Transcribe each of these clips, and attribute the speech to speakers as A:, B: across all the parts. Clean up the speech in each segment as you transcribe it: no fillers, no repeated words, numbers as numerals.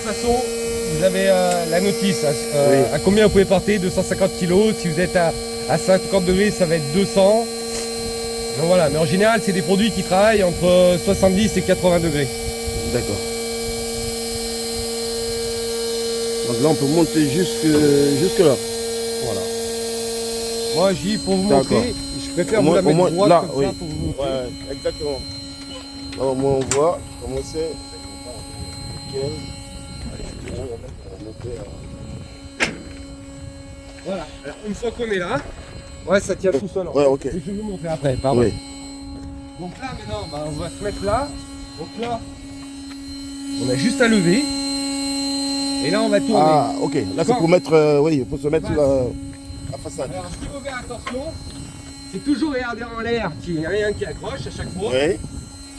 A: façon, vous avez la notice à combien vous pouvez porter, 250 kg. Si vous êtes à 50 degrés, ça va être 200. Donc voilà, mais en général, c'est des produits qui travaillent entre 70 et 80 degrés.
B: D'accord. Donc là, on peut monter jusque là.
A: Voilà. Moi, j'y pour vous montrer, je préfère vous la mettre droite
B: là,
A: comme ça pour vous montrer.
B: Ouais, exactement. Là, au moins, on voit comment c'est. Nickel.
A: Voilà. Alors, une fois qu'on est là, ouais, ça tient tout seul.
B: Ouais, ok.
A: Et je vais vous montrer après, pardon.
B: Oui.
A: Donc là, maintenant, on va se mettre là. Donc là, on a juste à lever. Et là, on va tourner.
B: Ah, ok. Là, c'est pour mettre, oui, il faut se mettre sur la façade.
A: Alors, ce qu'il faut faire attention, c'est toujours regarder en l'air qu'il n'y a rien qui accroche à chaque fois.
B: Oui.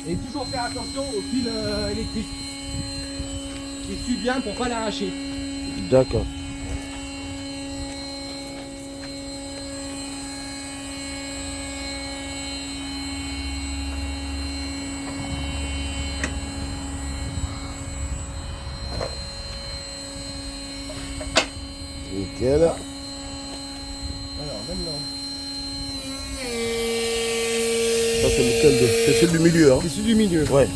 A: Et toujours faire attention au fil électrique. Qui suit bien pour ne pas l'arracher.
B: D'accord. Nickel.
A: Alors, maintenant.
B: Ça, c'est lequel c'est celui du milieu, hein?
A: C'est celui du milieu.
B: Ouais.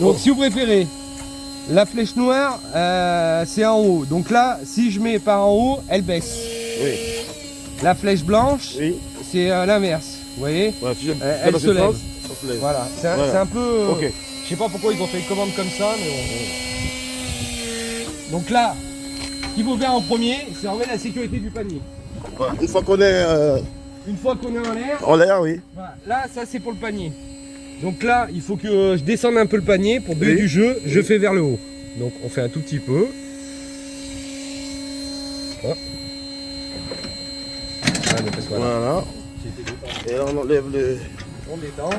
A: Donc, si vous préférez, la flèche noire, c'est en haut. Donc là, si je mets par en haut, elle baisse.
B: Oui.
A: La flèche blanche,
B: Oui.
A: c'est l'inverse. Vous voyez,
B: Ouais, si
A: elle se lève.
B: Ça se lève.
A: Voilà, c'est un peu...
B: Ok.
A: Je sais pas pourquoi ils ont fait une commande comme ça, mais bon. Donc là, ce qu'il faut faire en premier, c'est remettre la sécurité du panier.
B: Ouais. Une fois qu'on est
A: Une fois qu'on est en l'air,
B: en l'air, oui.
A: voilà, là, ça c'est pour le panier. Donc là, il faut que je descende un peu le panier pour donner
B: Oui.
A: du jeu, je fais vers le haut. Donc on fait un tout petit peu. Hop. Voilà, parce que voilà.
B: Voilà. Et là, on enlève le...
A: On détend.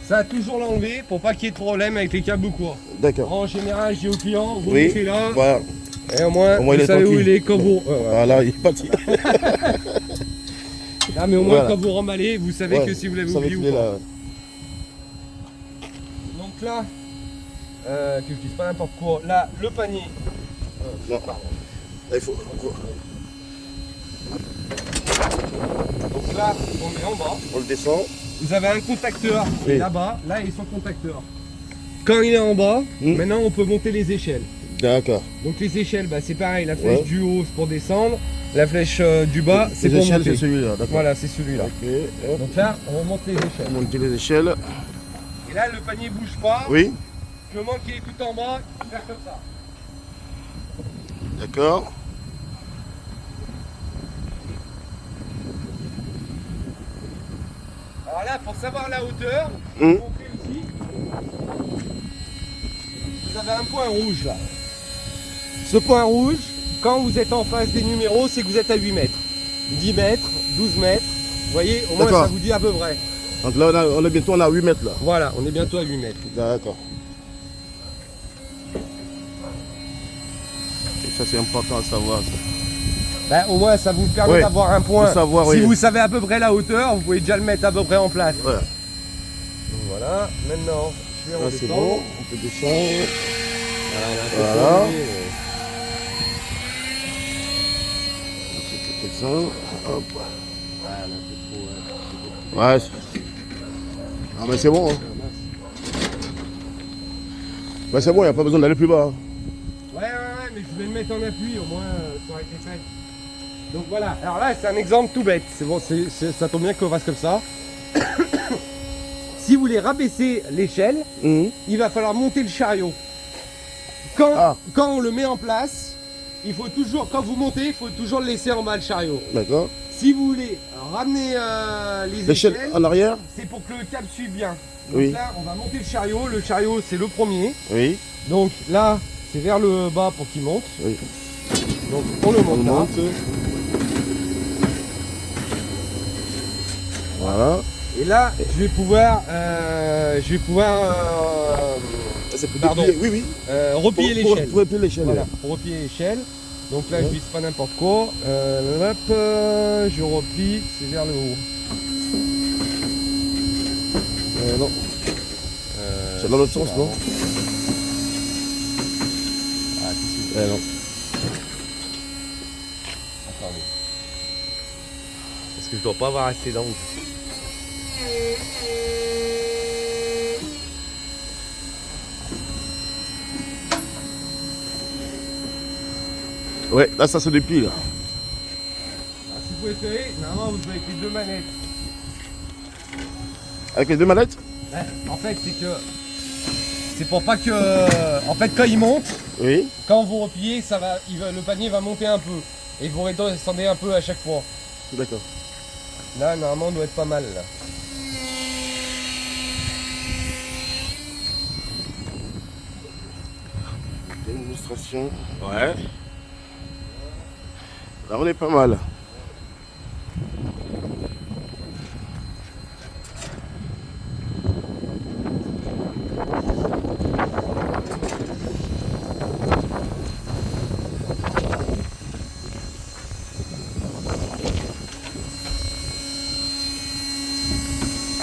A: Ça, toujours l'enlever pour pas qu'il y ait de problème avec les câbles courts.
B: D'accord.
A: En général, je dis au client, vous
B: Oui.
A: mettez là,
B: Voilà.
A: et au moins
B: il
A: vous
B: est
A: savez où
B: tranquille.
A: il est quand vous... voilà.
B: Voilà, il est parti.
A: Ah, mais au moins
B: Voilà.
A: quand vous remballez, vous savez
B: Ouais,
A: que si vous l'avez
B: ça
A: oublié
B: veut
A: ou
B: dire
A: pas.
B: là.
A: Donc là, que je dise pas n'importe quoi, là, le panier.
B: Non. Là, il faut...
A: Donc là, on est en bas.
B: On le descend.
A: Vous avez un contacteur qui est
B: Oui.
A: là-bas, là il est son contacteur. Quand il est en bas, maintenant on peut monter les échelles.
B: D'accord.
A: Donc les échelles, bah, c'est pareil, la flèche
B: Ouais.
A: du haut c'est pour descendre, la flèche du bas c'est
B: Les
A: pour
B: échelles,
A: monter.
B: c'est celui-là, d'accord.
A: Voilà, c'est celui-là.
B: Ok. Hop.
A: Donc là, on remonte les échelles.
B: Monter les échelles.
A: Et là, le panier bouge pas.
B: Oui.
A: Le moment qu'il est tout en bas, faire comme ça.
B: D'accord.
A: Alors là, pour savoir la hauteur,
B: Hum.
A: montrer aussi. Vous avez un point rouge là. Ce point rouge, quand vous êtes en face des numéros, c'est que vous êtes à 8 mètres. 10 mètres, 12 mètres. Vous voyez, au moins
B: D'accord.
A: ça vous dit à peu près.
B: Donc là, on est bientôt à 8 mètres là.
A: Voilà, on est bientôt à 8 mètres.
B: D'accord. Et ça, c'est important à savoir. Ça.
A: Ben, au moins ça vous permet
B: Ouais,
A: d'avoir un point.
B: de savoir,
A: Si
B: oui.
A: vous savez à peu près la hauteur, vous pouvez déjà le mettre à peu près en place.
B: Voilà.
A: Donc voilà, maintenant je vais
B: Là, c'est
A: redescendre.
B: bon. On peut descendre.
A: Voilà.
B: Voilà.
A: tourné.
B: C'est ça. Hop.
A: Voilà, c'est trop,
B: Ouais. Ah, mais c'est bon. Hein. Ben, c'est bon, il n'y a pas besoin d'aller plus bas. Hein.
A: Ouais, mais je vais le mettre en appui, au moins ça aurait été fait. Donc voilà, alors là c'est un exemple tout bête, c'est bon, ça tombe bien qu'on fasse comme ça. Si vous voulez rabaisser l'échelle,
B: Mhm.
A: il va falloir monter le chariot. Quand on le met en place, il faut toujours, quand vous montez, il faut toujours le laisser en bas le chariot.
B: D'accord.
A: Si vous voulez ramener les
B: L'échelle
A: échelles,
B: en arrière.
A: c'est pour que le câble suive bien. Donc
B: Oui.
A: là, on va monter le chariot c'est le premier.
B: Oui.
A: Donc là, c'est vers le bas pour qu'il monte.
B: Oui.
A: Donc on le
B: On
A: monte là.
B: monte. Voilà.
A: Et là, je vais pouvoir,
B: C'est pour
A: Pardon.
B: déplier. Oui, oui.
A: replier l'échelle.
B: Pour replier l'échelle.
A: Voilà,
B: ouais.
A: pour replier l'échelle. Donc là,
B: Ouais.
A: je vise pas n'importe quoi. Hop, je replie, c'est vers le haut.
B: Non. C'est dans l'autre sens, non?
A: Ah, si, si.
B: Eh non.
A: Attendez. Parce que je dois pas avoir assez d'angle.
B: Ouais, là ça se déplie là.
A: Alors, si vous préférez, normalement vous jouez avec les deux manettes.
B: Avec les deux manettes?
A: Ouais, en fait, c'est que. C'est pour pas que. En fait, quand il monte,
B: Oui.
A: quand vous repliez, le panier va monter un peu. Et vous redescendez un peu à chaque fois.
B: D'accord.
A: Là, normalement, on doit être pas mal là.
B: Démonstration. Ouais. Là on est pas mal.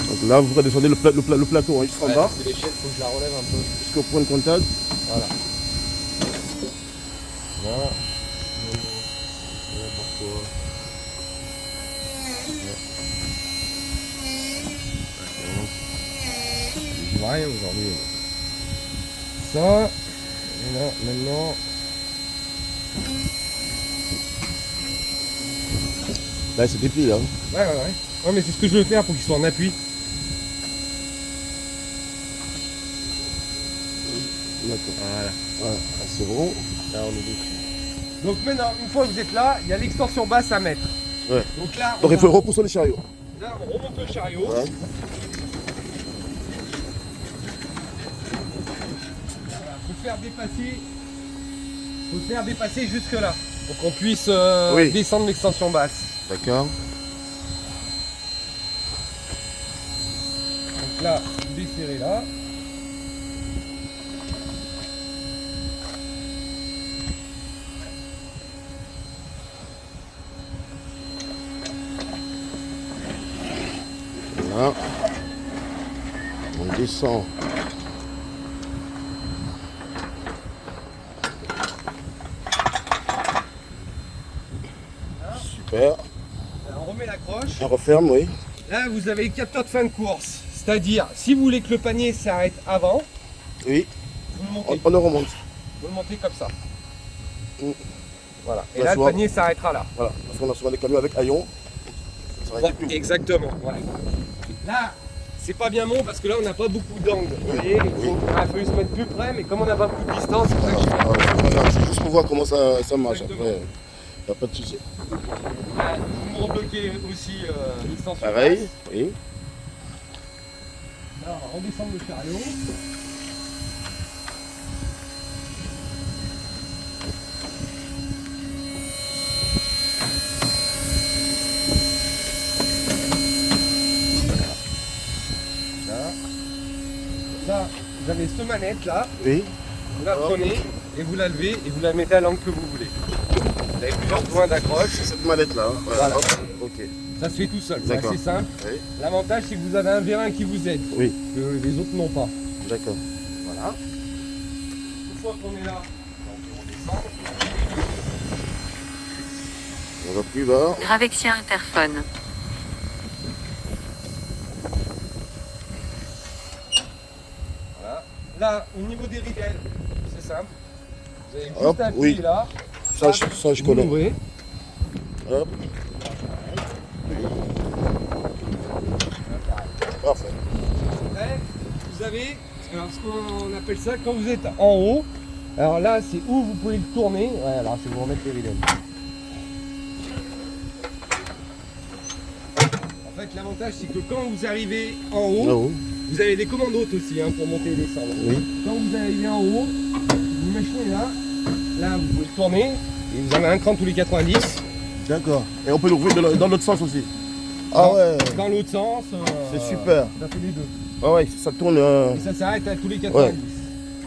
B: Donc là vous redescendez le plateau hein, jusqu'en bas,
A: L'échelle, faut que je la relève un peu.
B: jusqu'au point de contact.
A: Voilà. Là. Je vois rien aujourd'hui. Ça. Et là, maintenant.
B: Là c'est déplie là.
A: Ouais, ouais, ouais. Ouais, mais c'est ce que je veux faire pour qu'il soit en appui.
B: D'accord.
A: Voilà.
B: Voilà, c'est bon.
A: Là, on est dessus. Donc maintenant, une fois que vous êtes là, il y a l'extension basse à mettre.
B: Ouais.
A: Donc là,
B: Donc il faut repousser le chariot.
A: là, on remonte le chariot.
B: Ouais.
A: Voilà, faut faire dépasser jusque là. Pour qu'on puisse
B: Oui.
A: descendre l'extension basse.
B: D'accord.
A: Donc là, vous desserrez là.
B: Là. On descend. Super.
A: Là, on remet l'accroche.
B: On referme, oui.
A: Là, vous avez le capteur de fin de course. C'est-à-dire, si vous voulez que le panier s'arrête avant,
B: Oui.
A: vous le montez.
B: On le remonte.
A: Vous le montez comme ça.
B: Mm.
A: Voilà. Et
B: Là,
A: là, le
B: souvent-
A: panier s'arrêtera là.
B: Voilà. Parce qu'on a souvent des camions avec haillons. Ça arrête plus.
A: Exactement. Voilà. Là, c'est pas bien bon parce que là, on n'a pas beaucoup d'angle. Vous voyez, il a fallu se mettre plus près, mais comme on n'a pas beaucoup de distance, c'est pour ça que je
B: Ah, voilà, c'est juste pour voir comment ça marche.
A: Exactement.
B: Après, il n'y a pas de souci.
A: Là, vous rebloquez aussi l'extension.
B: Pareil.
A: basse.
B: Oui.
A: Là, on va redescendre le chariot. Là, vous avez cette manette là,
B: Oui.
A: vous la prenez et vous la levez et vous la mettez à l'angle que vous voulez. Vous avez plusieurs points d'accroche.
B: C'est cette manette là. Hein.
A: Voilà.
B: Hop. Ok.
A: Ça se fait tout seul, c'est
B: D'accord.
A: assez simple.
B: Oui.
A: L'avantage c'est que vous avez un vérin qui vous aide,
B: Oui.
A: que les autres n'ont pas.
B: D'accord.
A: Voilà. Une fois qu'on est là, on redescend.
B: On va plus bas.
C: Gravexia interphone.
A: Voilà. Là, au niveau des ridelles, c'est simple. Vous avez juste
B: Hop,
A: à appuyer
B: oui.
A: là.
B: Ça, je
A: Vous
B: connais.
A: l'ouvrez.
B: Hop. Parfait.
A: Après, vous avez alors, ce qu'on appelle ça quand vous êtes en haut. Alors là, c'est où vous pouvez le tourner. Ouais, alors je vais vous remettre les ridelles. En fait, l'avantage, c'est que quand vous arrivez en haut,
B: Là-haut.
A: vous avez des commandes hautes aussi hein, pour monter et descendre.
B: Oui.
A: Quand vous arrivez en haut, vous machinez là. Là, vous pouvez le tourner. Et vous avez un cran tous les 90.
B: D'accord. Et on peut l'ouvrir dans l'autre sens aussi. Ah ouais.
A: Dans l'autre sens.
B: C'est super.
A: Ça fait les deux.
B: Ah ouais, ça tourne.
A: Et ça s'arrête à tous les 90.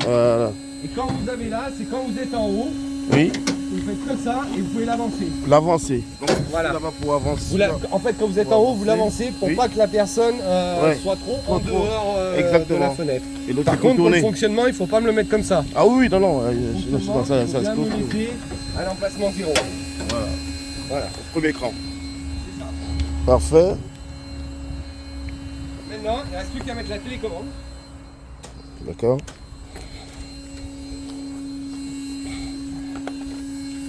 B: Voilà.
A: Et quand vous avez là, c'est quand vous êtes en haut.
B: Oui.
A: Vous faites comme ça et vous pouvez l'avancer.
B: L'avancer. Donc
A: Voilà.
B: là-bas pour avancer.
A: En fait, quand vous êtes en haut, vous l'avancez pour
B: Oui.
A: pas que la personne
B: Ouais.
A: soit trop en
B: Trop.
A: dehors de
B: Exactement.
A: la fenêtre.
B: Et l'autre
A: Par
B: il faut
A: contre, pour le
B: tourner.
A: fonctionnement, il faut pas me le mettre comme ça.
B: Ah oui, non, non,
A: Fonctionnement,
B: ça
A: il faut
B: se
A: bien
B: trouve.
A: me laisser à l'emplacement 0.
B: Voilà.
A: Voilà.
B: Premier écran.
A: C'est ça.
B: Parfait.
A: Maintenant, il ne reste plus qu'à mettre la télécommande.
B: D'accord.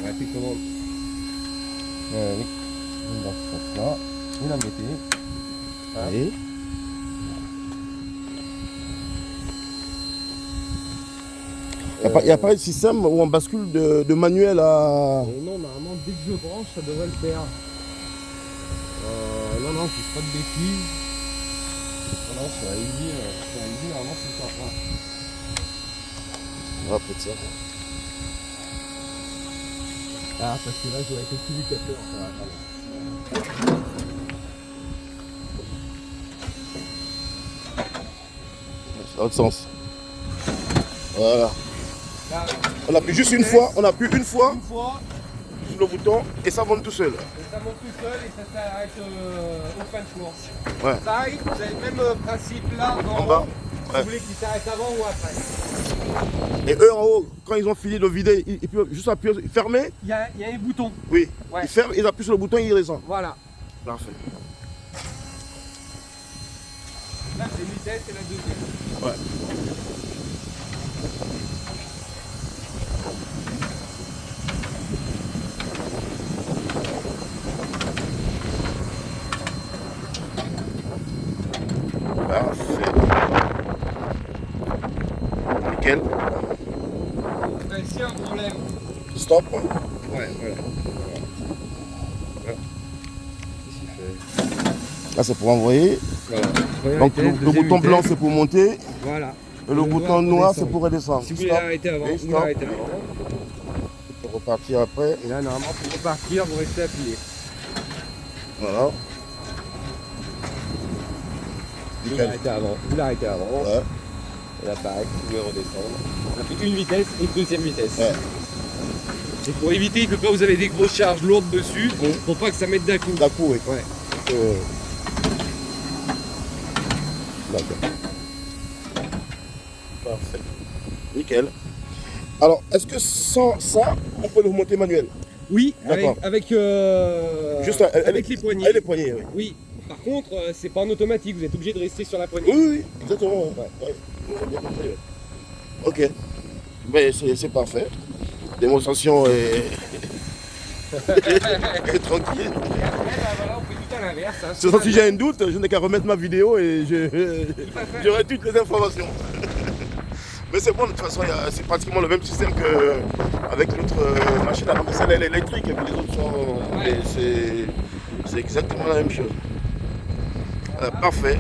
A: La télécommande. Oui. Dans ce sens-là. Vous la mettez.
B: Allez. Il n'y a pas de système où on bascule de manuel à...
A: Non, normalement, dès que je branche, ça devrait le faire. Non, je ne fais pas de bêtises. Non, sur la Easy, normalement, c'est ça.
B: On va peut-être ça.
A: Ah, parce que là, je dois être au-dessus du capteur.
B: C'est dans l'autre sens. Voilà.
A: Là,
B: On appuie juste une fois, on appuie une fois
A: une fois,
B: sur le bouton et ça monte tout seul.
A: et ça monte tout seul et ça s'arrête au fin de course.
B: Ouais.
A: Pareil, vous avez le même principe là
B: En
A: en
B: bas.
A: haut.
B: Ouais.
A: Vous voulez qu'il s'arrête avant ou après?
B: Et eux en haut, quand ils ont fini de vider, ils peuvent juste appuyer, fermer.
A: Il y a un bouton.
B: Oui.
A: Ouais.
B: Ils ferment, ils appuient sur le bouton et ils descendent.
A: Voilà.
B: Parfait.
A: Là, c'est une vitesse et la deuxième.
B: Ouais. Parfait. Nickel.
A: Ben, s'il y a un problème.
B: Stop.
A: Ouais, voilà. Qu'est-ce qu'il fait?
B: Là c'est pour envoyer.
A: Voilà.
B: Donc le bouton blanc c'est pour monter.
A: Voilà.
B: Et le bouton noir c'est pour redescendre.
A: Si vous voulez
B: Stop.
A: l'arrêter avant,
B: Et
A: vous
B: stop.
A: l'arrêtez avant.
B: Pour repartir après.
A: Et là, normalement, pour repartir, vous restez appuyé.
B: Voilà.
A: Vous
B: Nickel.
A: l'arrêtez avant. Vous l'arrêtez avant.
B: Ouais.
A: Et là, pareil, vous pouvez redescendre. On a fait une vitesse et une deuxième vitesse.
B: Ouais.
A: Et pour éviter que quand vous avez des grosses charges lourdes dessus, faut pas que ça mette d'un coup.
B: D'un coup, oui.
A: Ouais.
B: D'accord. Parfait. Nickel. Alors, est-ce que sans ça, on peut le remonter manuel?
A: Oui,
B: D'accord.
A: avec
B: Juste
A: les poignées.
B: Avec les poignées, oui.
A: Oui. Par contre, c'est pas en automatique, vous êtes obligé de rester sur la poignée.
B: Oui, oui, exactement. Ouais. J'ai bien compris, ouais. Ok. Mais c'est parfait. Démonstration est... est tranquille.
A: Et après, bah, voilà, on fait tout à l'inverse. Hein.
B: C'est ça, si j'ai un doute, je n'ai qu'à remettre ma vidéo et j'aurai toutes les informations. Mais c'est bon, de toute façon, c'est pratiquement le même système qu'avec l'autre machine à ramasser électrique. Et puis les autres sont.
A: Ouais.
B: C'est exactement la même chose. Parfait.